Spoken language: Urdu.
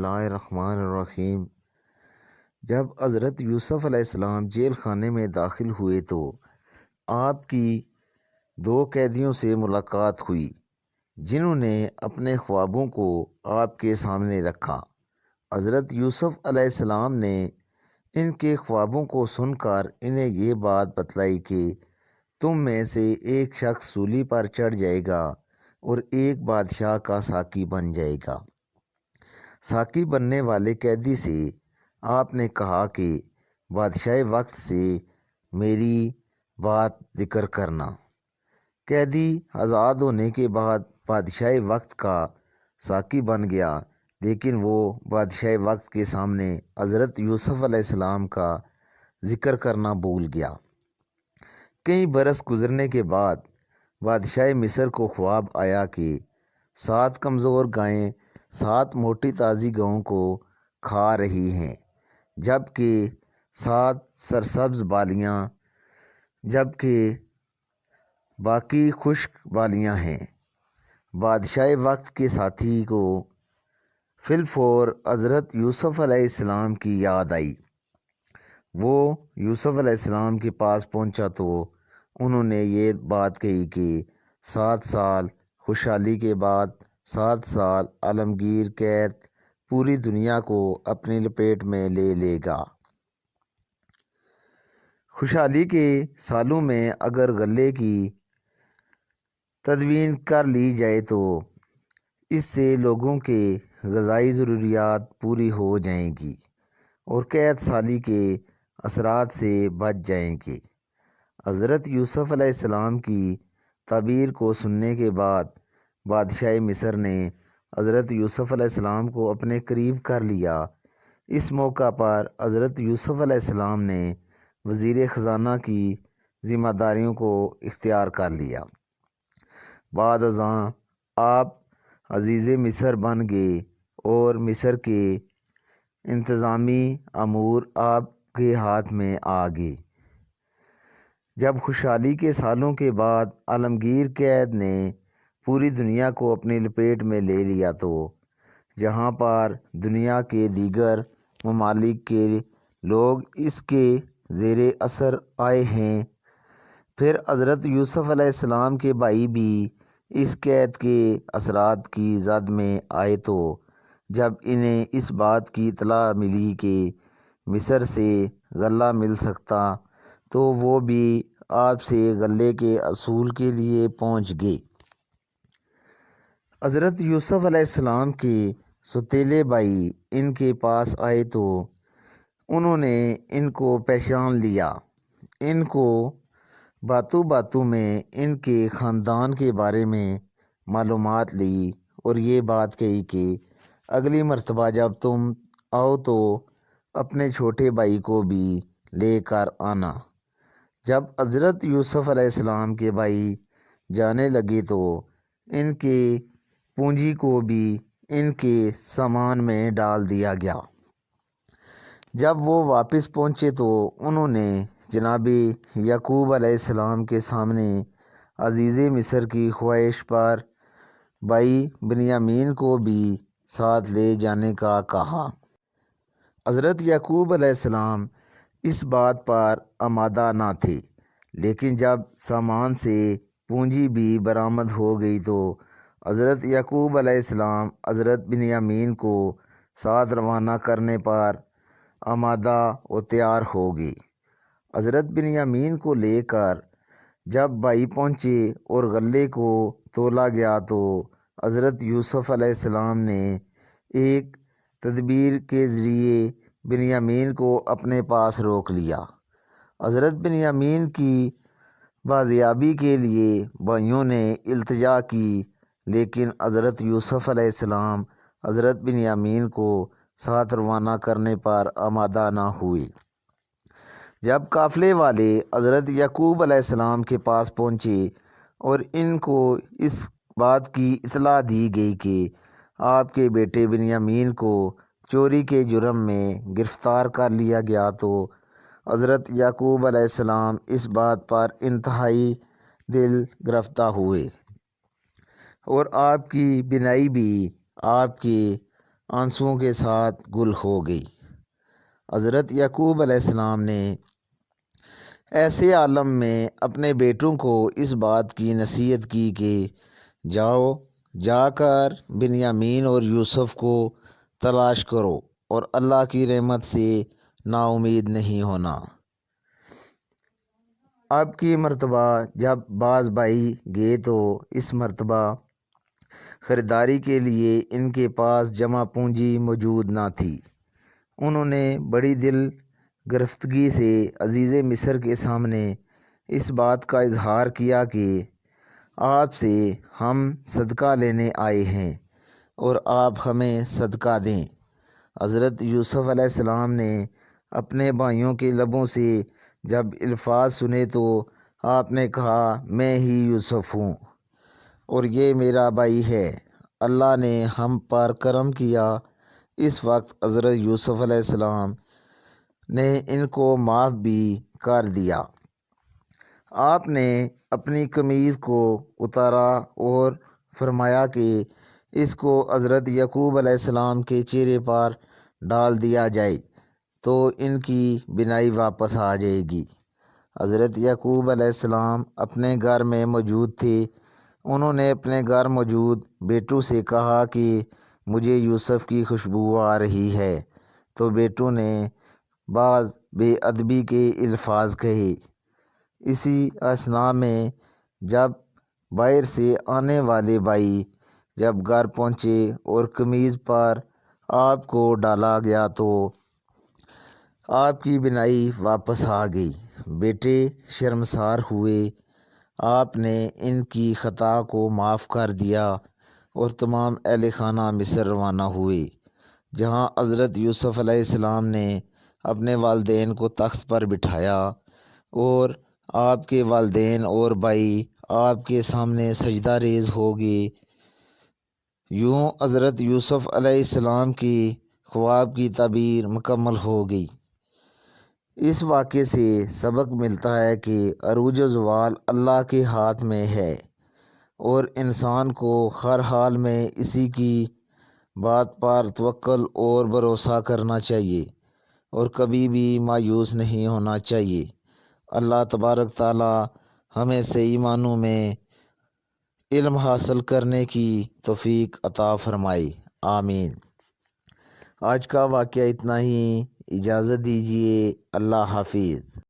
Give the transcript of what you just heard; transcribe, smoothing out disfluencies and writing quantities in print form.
اللہ الرحمن الرحیم۔ جب حضرت یوسف علیہ السلام جیل خانے میں داخل ہوئے تو آپ کی دو قیدیوں سے ملاقات ہوئی جنہوں نے اپنے خوابوں کو آپ کے سامنے رکھا۔ حضرت یوسف علیہ السلام نے ان کے خوابوں کو سن کر انہیں یہ بات بتلائی کہ تم میں سے ایک شخص سولی پر چڑھ جائے گا اور ایک بادشاہ کا ساقی بن جائے گا۔ ساقی بننے والے قیدی سے آپ نے کہا کہ بادشاہ وقت سے میری بات ذکر کرنا۔ قیدی آزاد ہونے کے بعد بادشاہ وقت کا ساقی بن گیا، لیکن وہ بادشاہ وقت کے سامنے حضرت یوسف علیہ السلام کا ذکر کرنا بھول گیا۔ کئی برس گزرنے کے بعد بادشاہ مصر کو خواب آیا کہ 7 کمزور گائیں 7 موٹی تازی گاؤں کو کھا رہی ہیں، جبکہ 7 سرسبز بالیاں جبکہ باقی خشک بالیاں ہیں۔ بادشاہ وقت کے ساتھی کو فی الفور حضرت یوسف علیہ السلام کی یاد آئی۔ وہ یوسف علیہ السلام کے پاس پہنچا تو انہوں نے یہ بات کہی کہ 7 سال خوشحالی کے بعد 7 سال عالمگیر قید پوری دنیا کو اپنی لپیٹ میں لے لے گا۔ خوشحالی کے سالوں میں اگر غلے کی تدوین کر لی جائے تو اس سے لوگوں کے غذائی ضروریات پوری ہو جائیں گی اور قید سالی کے اثرات سے بچ جائیں گے۔ حضرت یوسف علیہ السلام کی تعبیر کو سننے کے بعد بادشاہ مصر نے حضرت یوسف علیہ السلام کو اپنے قریب کر لیا۔ اس موقع پر حضرت یوسف علیہ السلام نے وزیر خزانہ کی ذمہ داریوں کو اختیار کر لیا۔ بعد ازاں آپ عزیز مصر بن گئے اور مصر کے انتظامی امور آپ کے ہاتھ میں آ گئے۔ جب خوشحالی کے سالوں کے بعد عالمگیر قید نے پوری دنیا کو اپنی لپیٹ میں لے لیا تو جہاں پر دنیا کے دیگر ممالک کے لوگ اس کے زیر اثر آئے ہیں، پھر حضرت یوسف علیہ السلام کے بھائی بھی اس قید کے اثرات کی زد میں آئے تو جب انہیں اس بات کی اطلاع ملی کہ مصر سے غلہ مل سکتا تو وہ بھی آپ سے غلے کے اصول کے لیے پہنچ گئے۔ حضرت یوسف علیہ السلام کے سوتیلے بھائی ان کے پاس آئے تو انہوں نے ان کو پہچان لیا۔ ان کو باتوں باتوں میں ان کے خاندان کے بارے میں معلومات لی اور یہ بات کہی کہ اگلی مرتبہ جب تم آؤ تو اپنے چھوٹے بھائی کو بھی لے کر آنا۔ جب حضرت یوسف علیہ السلام کے بھائی جانے لگے تو ان کے پونجی کو بھی ان کے سامان میں ڈال دیا گیا۔ جب وہ واپس پہنچے تو انہوں نے جناب یعقوب علیہ السلام کے سامنے عزیز مصر کی خواہش پر بھائی بنیامین کو بھی ساتھ لے جانے کا کہا۔ حضرت یعقوب علیہ السلام اس بات پر آمادہ نہ تھے، لیکن جب سامان سے پونجی بھی برآمد ہو گئی تو حضرت یعقوب علیہ السلام حضرت بنیامین کو ساتھ روانہ کرنے پر آمادہ و تیار ہو گئے۔ حضرت بنیامین کو لے کر جب بھائی پہنچے اور غلے کو تولا گیا تو حضرت یوسف علیہ السلام نے ایک تدبیر کے ذریعے بنیامین کو اپنے پاس روک لیا۔ حضرت بنیامین کی بازیابی کے لیے بھائیوں نے التجا کی، لیکن حضرت یوسف علیہ السلام حضرت بنیامین کو ساتھ روانہ کرنے پر آمادہ نہ ہوئے۔ جب قافلے والے حضرت یعقوب علیہ السلام کے پاس پہنچے اور ان کو اس بات کی اطلاع دی گئی کہ آپ کے بیٹے بنیامین کو چوری کے جرم میں گرفتار کر لیا گیا تو حضرت یعقوب علیہ السلام اس بات پر انتہائی دل گرفتہ ہوئے اور آپ کی بینائی بھی آپ کے آنسوؤں کے ساتھ گل ہو گئی۔ حضرت یعقوب علیہ السلام نے ایسے عالم میں اپنے بیٹوں کو اس بات کی نصیحت کی کہ جا کر بنیامین اور یوسف کو تلاش کرو اور اللہ کی رحمت سے نا امید نہیں ہونا۔ اب کی مرتبہ جب بعض بھائی گئے تو اس مرتبہ خریداری کے لیے ان کے پاس جمع پونجی موجود نہ تھی۔ انہوں نے بڑی دل گرفتگی سے عزیز مصر کے سامنے اس بات کا اظہار کیا کہ آپ سے ہم صدقہ لینے آئے ہیں اور آپ ہمیں صدقہ دیں۔ حضرت یوسف علیہ السلام نے اپنے بھائیوں کے لبوں سے جب الفاظ سنے تو آپ نے کہا، میں ہی یوسف ہوں اور یہ میرا بھائی ہے، اللہ نے ہم پر کرم کیا۔ اس وقت حضرت یوسف علیہ السلام نے ان کو معاف بھی کر دیا۔ آپ نے اپنی قمیض کو اتارا اور فرمایا کہ اس کو حضرت یعقوب علیہ السلام کے چہرے پر ڈال دیا جائے تو ان کی بینائی واپس آ جائے گی۔ حضرت یعقوب علیہ السلام اپنے گھر میں موجود تھے۔ انہوں نے اپنے گھر موجود بیٹوں سے کہا کہ مجھے یوسف کی خوشبو آ رہی ہے، تو بیٹوں نے بعض بے ادبی کے الفاظ کہے۔ اسی اثناء میں جب باہر سے آنے والے بھائی جب گھر پہنچے اور قمیض پر آپ کو ڈالا گیا تو آپ کی بینائی واپس آ گئی۔ بیٹے شرمسار ہوئے۔ آپ نے ان کی خطا کو معاف کر دیا اور تمام اہل خانہ مصر روانہ ہوئے، جہاں حضرت یوسف علیہ السلام نے اپنے والدین کو تخت پر بٹھایا اور آپ کے والدین اور بھائی آپ کے سامنے سجدہ ریز ہو گئے۔ یوں حضرت یوسف علیہ السلام کی خواب کی تعبیر مکمل ہو گئی۔ اس واقعے سے سبق ملتا ہے کہ عروج و زوال اللہ کے ہاتھ میں ہے اور انسان کو ہر حال میں اسی کی بات پر توکل اور بھروسہ کرنا چاہیے اور کبھی بھی مایوس نہیں ہونا چاہیے۔ اللہ تبارک تعالی ہمیں صحیح معنوں میں علم حاصل کرنے کی توفیق عطا فرمائے، آمین۔ آج کا واقعہ اتنا ہی، اجازت دیجیے، اللہ حافظ۔